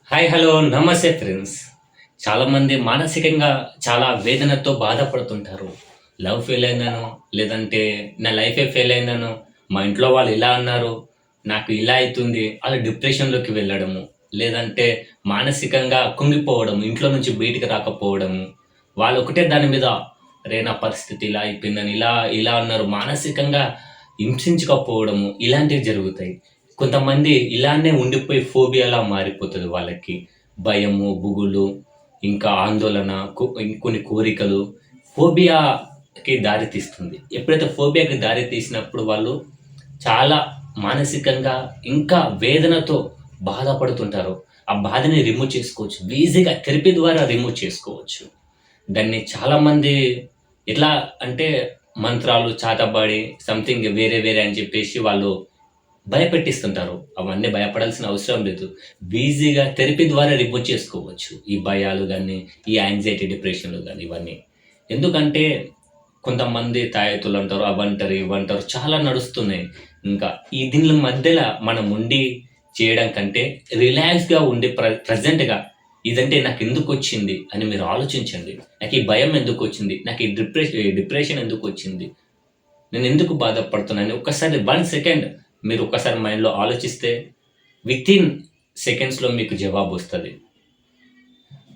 Hi hello నమస్తే friends. చాలామంది మానసికంగా చాలా వేదనతో బాధపడుతుంటారు. లవ్ ఫెయిల్ అయిందనో, లేదంటే నా లైఫే ఫెయిల్ అయిందనో, మా ఇంట్లో వాళ్ళు ఇలా అన్నారు, నాకు ఇలా అయితుంది, అలా డిప్రెషన్‌లోకి వెళ్ళడము, లేదంటే మానసికంగా కుంగిపోవడము, ఇంట్లో నుంచి బయటికి రాకపోవడము. వాళ్ళు ఒకటే దాని మీద "అరే! నా పరిస్థితి ఇలా అయిపోయిందని" ఇలా ఇలా అన్నారు. మానసికంగా హింసించకపోవడము ఇలాంటివి జరుగుతాయి. కొంతమంది ఇలానే ఉండిపోయి ఫోబియాలా మారిపోతది వాళ్ళకి. భయము, గుబులు, ఇంకా ఆందోళన, కొన్ని కోరికలు ఫోబియాకి దారి తీస్తుంది. ఎప్పుడైతే ఫోబియాకి దారి తీసినప్పుడు వాళ్ళు చాలా మానసికంగా ఇంకా వేదనతో బాధపడుతుంటారో, ఆ బాధని రిమూవ్ చేసుకోవచ్చు. ఈజీగా థెరపీ ద్వారా రిమూవ్ చేసుకోవచ్చు. దాన్ని చాలామంది ఎట్లా అంటే మంత్రాలు, చాతబడి సంథింగ్ వేరే వేరే అని చెప్పేసి వాళ్ళు భయపెట్టిస్తుంటారు. అవన్నీ భయపడాల్సిన అవసరం లేదు. ఈజీగా థెరపీ ద్వారా రిమూవ్ చేసుకోవచ్చు. ఈ భయాలు గానీ, ఈ యాంగ్జైటీ, డిప్రెషన్‌లు గానీ ఇవన్నీ. ఎందుకంటే కొంతమంది తాయెత్తులంటారు, అవంటారు, ఇవంటారు చాలా నడుస్తున్నాయి. ఇంకా ఈ దీనిల మధ్యల మనం ఉండి చేయడం కంటే రిలాక్స్‌గా ఉండి ప్రెజెంట్‌గా ఇదంటే నాకెందుకొచ్చింది అని మీరు ఆలోచించండి. నాకు ఈ భయం ఎందుకొచ్చింది? నాకు ఈ డిప్రెషన్ ఎందుకొచ్చింది? నేనెందుకు బాధపడుతున్నాను? ఒక్కసారి 1 సెకండ్ మీరు ఒక్కసారి మైండ్‌లో ఆలోచిస్తే వితిన్ సెకండ్స్‌లో మీకు జవాబొస్తది.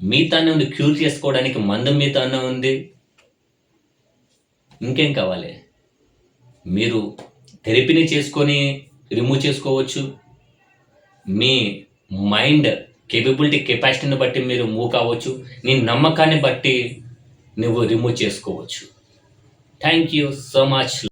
మీతోనే ఉంది, క్యూర్ చేసుకోవడానికి మందు మీతోనే ఉంది. ఇంకేం కావాలి? మీరు థెరపీని చేసుకొని రిమూవ్ చేసుకోవచ్చు. మీ మైండ్ కెపాసిటీని బట్టి మీరు మూవ్ కావచ్చు. నీ నమ్మకాన్ని బట్టి నువ్వు రిమూవ్ చేసుకోవచ్చు. Thank you so much.